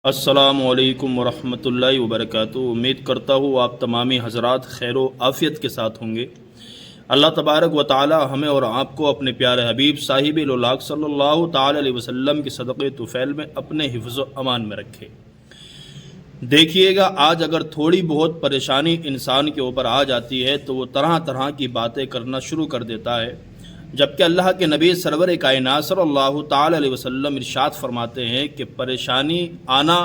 अस्सलामु अलैकुम वरहमतुल्लाहि वबरकातुहू। उम्मीद करता हूँ आप तमामी हज़रात खैर व आफ़ियत के साथ होंगे। अल्लाह तबारक व ताला हमें और आपको अपने प्यारे हबीब साहिब-ए-लौलाक सल्लल्लाहु ताला अलैहि वसल्लम के सदक़े तुफ़ैल में अपने हिफ्ज़ व अमान में रखे। देखिएगा, आज अगर थोड़ी बहुत परेशानी इंसान के ऊपर आ जाती है तो वो तरह तरह की बातें करना शुरू कर देता है, जबकि अल्लाह के नबी सरवर कायनात सल्लल्लाहु ताला अलैहि वसल्लम इरशाद फरमाते हैं कि परेशानी आना,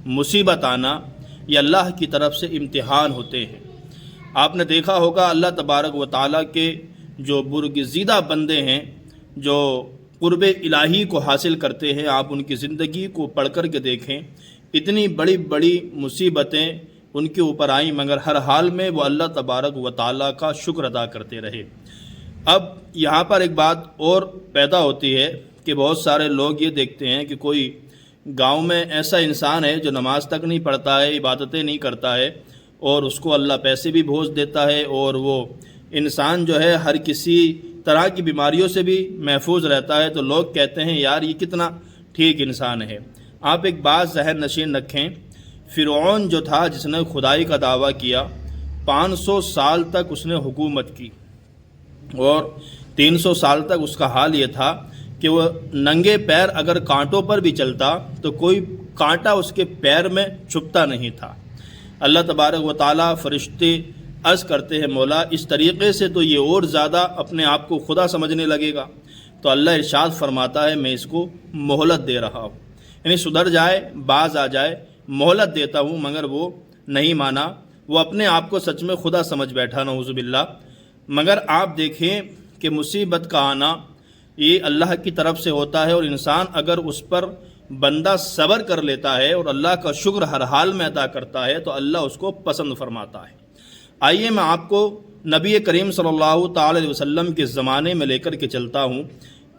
मुसीबत आना, ये अल्लाह की तरफ से इम्तिहान होते हैं। आपने देखा होगा अल्लाह तबारक व ताला के जो बुरगज़ीदा बंदे हैं, जो क़ुर्ब इलाही को हासिल करते हैं, आप उनकी ज़िंदगी को पढ़ कर के देखें, इतनी बड़ी बड़ी मुसीबतें उनके ऊपर आईं, मगर हर हाल में वो अल्लाह तबारक व ताला का शुक्र अदा करते रहे। अब यहाँ पर एक बात और पैदा होती है कि बहुत सारे लोग ये देखते हैं कि कोई गांव में ऐसा इंसान है जो नमाज तक नहीं पढ़ता है, इबादतें नहीं करता है, और उसको अल्लाह पैसे भी भेज देता है, और वो इंसान जो है हर किसी तरह की बीमारियों से भी महफूज रहता है। तो लोग कहते हैं यार ये कितना ठीक इंसान है। आप एक बात ज़हन नशीन रखें, फ़िरऔन जो था जिसने खुदाई का दावा किया, 500 साल तक उसने हुकूमत की और 300 साल तक उसका हाल ये था कि वह नंगे पैर अगर कांटों पर भी चलता तो कोई कांटा उसके पैर में छुपता नहीं था। अल्लाह तबारक व ताला फरिश्ते अर्ज़ करते हैं, मौला इस तरीक़े से तो ये और ज़्यादा अपने आप को खुदा समझने लगेगा। तो अल्लाह इरशाद फरमाता है, मैं इसको मोहलत दे रहा हूँ, यानी सुधर जाए, बाज आ जाए, मोहलत देता हूँ। मगर वो नहीं माना, वो अपने आप को सच में खुदा समझ बैठा, नऊज़ुबिल्लाह। मगर आप देखें कि मुसीबत का आना ये अल्लाह की तरफ से होता है, और इंसान अगर उस पर बंदा सब्र कर लेता है और अल्लाह का शुक्र हर हाल में अदा करता है तो अल्लाह उसको पसंद फरमाता है। आइए मैं आपको नबी करीम सल्लल्लाहु ताला अलैहि वसल्लम के ज़माने में लेकर के चलता हूँ।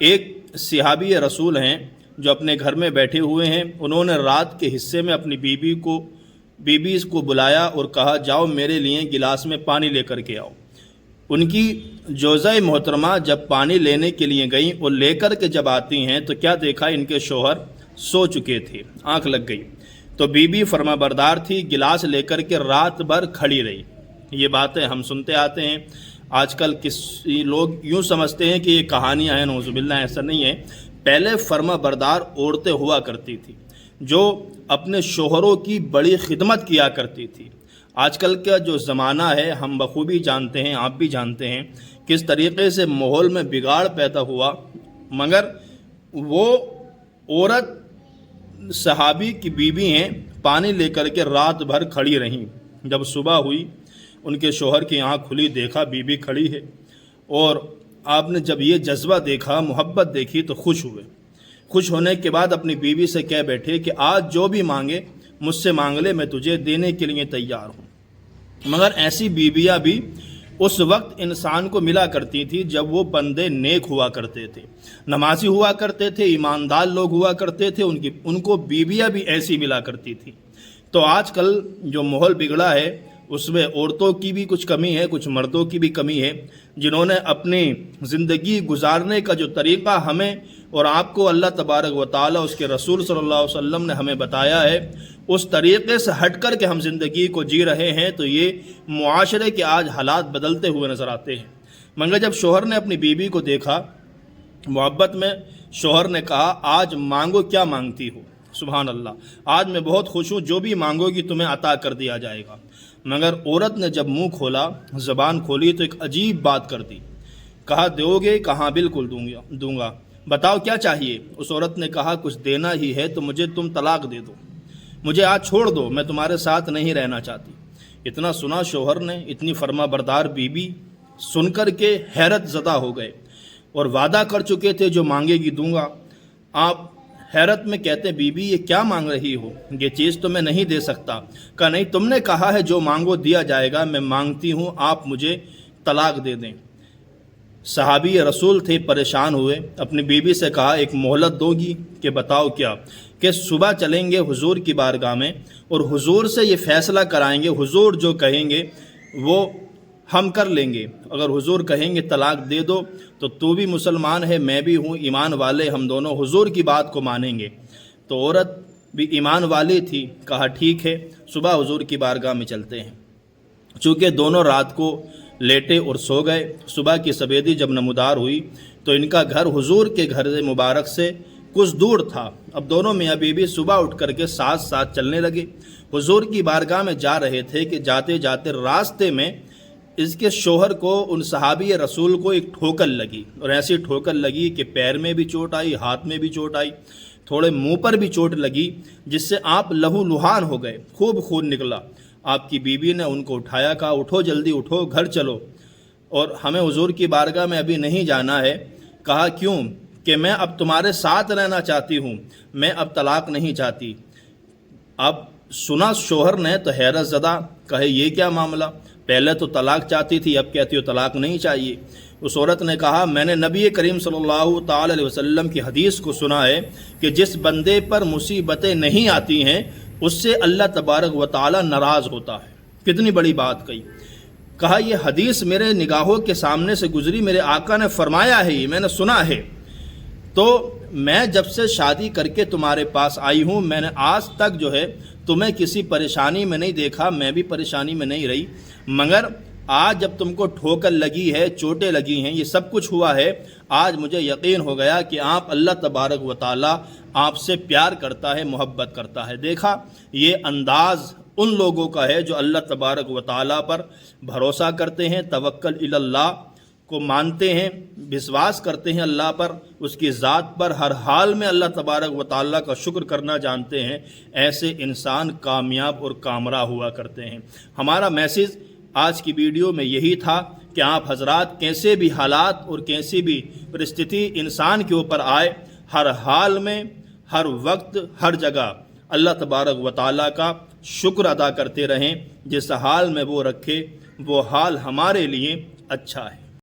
एक सहाबी रसूल हैं जो अपने घर में बैठे हुए हैं। उन्होंने रात के हिस्से में अपनी बीबी को बुलाया और कहा, जाओ मेरे लिए गिलास में पानी लेकर के आओ। उनकी जोज़ा मोहतरमा जब पानी लेने के लिए गई और लेकर के जब आती हैं तो क्या देखा, इनके शोहर सो चुके थे, आंख लग गई। तो बीबी फरमाबरदार थी, गिलास लेकर के रात भर खड़ी रही। ये बातें हम सुनते आते हैं। आजकल किसी लोग यूँ समझते हैं कि ये कहानियाँ हैं, नऊज़ुबिल्लाह, ऐसा नहीं है। पहले फरमाबरदार औरतें हुआ करती थी जो अपने शोहरों की बड़ी खिदमत किया करती थी। आजकल का जो ज़माना है हम बखूबी जानते हैं, आप भी जानते हैं किस तरीक़े से माहौल में बिगाड़ पैदा हुआ। मगर वो औरत सहाबी की बीवी हैं, पानी लेकर के रात भर खड़ी रहीं। जब सुबह हुई, उनके शोहर की आँख खुली, देखा बीबी खड़ी है, और आपने जब ये जज्बा देखा, मोहब्बत देखी, तो खुश हुए। खुश होने के बाद अपनी बीवी से कह बैठे कि आज जो भी मांगे मुझसे मांग ले, मैं तुझे देने के लिए तैयार हूँ। मगर ऐसी बीवियाँ भी उस वक्त इंसान को मिला करती थी जब वो बंदे नेक हुआ करते थे, नमाजी हुआ करते थे, ईमानदार लोग हुआ करते थे, उनको बीवियाँ भी ऐसी मिला करती थी। तो आजकल जो माहौल बिगड़ा है उसमें औरतों की भी कुछ कमी है, कुछ मर्दों की भी कमी है, जिन्होंने अपनी ज़िंदगी गुजारने का जो तरीक़ा हमें और आपको अल्लाह तबारक व ताला उसके रसूल सल्लल्लाहु अलैहि वसल्लम ने हमें बताया है, उस तरीक़े से हट कर के हम ज़िंदगी को जी रहे हैं। तो ये मुआशरे के आज हालात बदलते हुए नज़र आते हैं। मगर जब शोहर ने अपनी बीवी को देखा, मोहब्बत में शोहर ने कहा, आज मांगो, क्या मांगती हो? सुभान अल्लाह, आज मैं बहुत खुश हूँ, जो भी मांगोगी तुम्हें अता कर दिया जाएगा। मगर औरत ने जब मुंह खोला, ज़बान खोली, तो एक अजीब बात कर दी। कहा, दोगे? कहा, बिल्कुल दूंगा, बताओ क्या चाहिए? उस औरत ने कहा, कुछ देना ही है तो मुझे तुम तलाक दे दो, मुझे आज छोड़ दो, मैं तुम्हारे साथ नहीं रहना चाहती। इतना सुना शोहर ने, इतनी फरमाबरदार बीबी सुनकर के हैरत ज़दा हो गए, और वादा कर चुके थे जो मांगेगी दूंगा। आप हैरत में कहते, बीबी ये क्या मांग रही हो? ये चीज़ तो मैं नहीं दे सकता। कहा, नहीं, तुमने कहा है जो मांगो दिया जाएगा, मैं मांगती हूँ आप मुझे तलाक दे दें। सहाबी रसूल थे, परेशान हुए, अपनी बीबी से कहा, एक मोहलत दोगी? कि बताओ क्या? कि सुबह चलेंगे हुजूर की बारगाह में और हुजूर से ये फ़ैसला कराएंगे, हुजूर जो कहेंगे वो हम कर लेंगे। अगर हुजूर कहेंगे तलाक दे दो तो तू भी मुसलमान है, मैं भी हूँ, ईमान वाले हम दोनों हुजूर की बात को मानेंगे। तो औरत بھی ایمان والی تھی۔ کہا ٹھیک ہے، صبح حضور کی بارگاہ میں چلتے ہیں۔ چونکہ دونوں رات کو لیٹے اور سو گئے، صبح کی سویدی جب نمودار ہوئی تو ان کا گھر حضور کے گھر مبارک سے کچھ دور تھا۔ اب دونوں میاں بیوی صبح اٹھ کر کے ساتھ ساتھ چلنے لگے، حضور کی بارگاہ میں جا رہے تھے کہ جاتے جاتے راستے میں اس کے شوہر کو، ان صحابی رسول کو ایک ٹھوکر لگی، اور ایسی ٹھوکر لگی کہ پیر میں بھی چوٹ آئی، ہاتھ میں بھی چوٹ آئی، تھوڑے منہ پر بھی چوٹ لگی، جس سے آپ لہو لہان ہو گئے، خوب خون نکلا۔ آپ کی بیوی نے ان کو اٹھایا، کہا اٹھو، جلدی اٹھو، گھر چلو، اور ہمیں حضور کی بارگاہ میں ابھی نہیں جانا ہے۔ کہا کیوں؟ کہ میں اب تمہارے ساتھ رہنا چاہتی ہوں، میں اب طلاق نہیں چاہتی۔ اب سنا شوہر نے تو حیرت زدہ، کہے یہ کیا معاملہ، پہلے تو طلاق چاہتی تھی، اب کہتی ہو طلاق نہیں چاہیے۔ اس عورت نے کہا میں نے نبی کریم صلی اللہ تعالی علیہ وسلم کی حدیث کو سنا ہے کہ جس بندے پر مصیبتیں نہیں آتی ہیں اس سے اللہ تبارک و تعالی ناراض ہوتا ہے۔ کتنی بڑی بات کہی۔ کہا یہ حدیث میرے نگاہوں کے سامنے سے گزری، میرے آقا نے فرمایا ہے، یہ میں نے سنا ہے، تو میں جب سے شادی کر کے تمہارے پاس آئی ہوں میں نے آج تک جو ہے تمہیں کسی پریشانی میں نہیں دیکھا، میں بھی پریشانی میں نہیں رہی، مگر آج جب تم کو ٹھوکر لگی ہے، چوٹیں لگی ہیں، یہ سب کچھ ہوا ہے، آج مجھے یقین ہو گیا کہ آپ اللہ تبارک و تعالی آپ سے پیار کرتا ہے، محبت کرتا ہے۔ دیکھا یہ انداز ان لوگوں کا ہے جو اللہ تبارک و تعالی پر بھروسہ کرتے ہیں، توکل الی اللہ کو مانتے ہیں، وشواس کرتے ہیں اللہ پر، اس کی ذات پر، ہر حال میں اللہ تبارک و تعالیٰ کا شکر کرنا جانتے ہیں۔ ایسے انسان کامیاب اور کامرا ہوا کرتے ہیں۔ ہمارا میسیج آج کی ویڈیو میں یہی تھا کہ آپ حضرات کیسے بھی حالات اور کیسی بھی پرستھتی انسان کے اوپر آئے، ہر حال میں، ہر وقت، ہر جگہ اللہ تبارک و تعالیٰ کا شکر ادا کرتے رہیں۔ جس حال میں وہ رکھے وہ حال ہمارے لیے اچھا ہے۔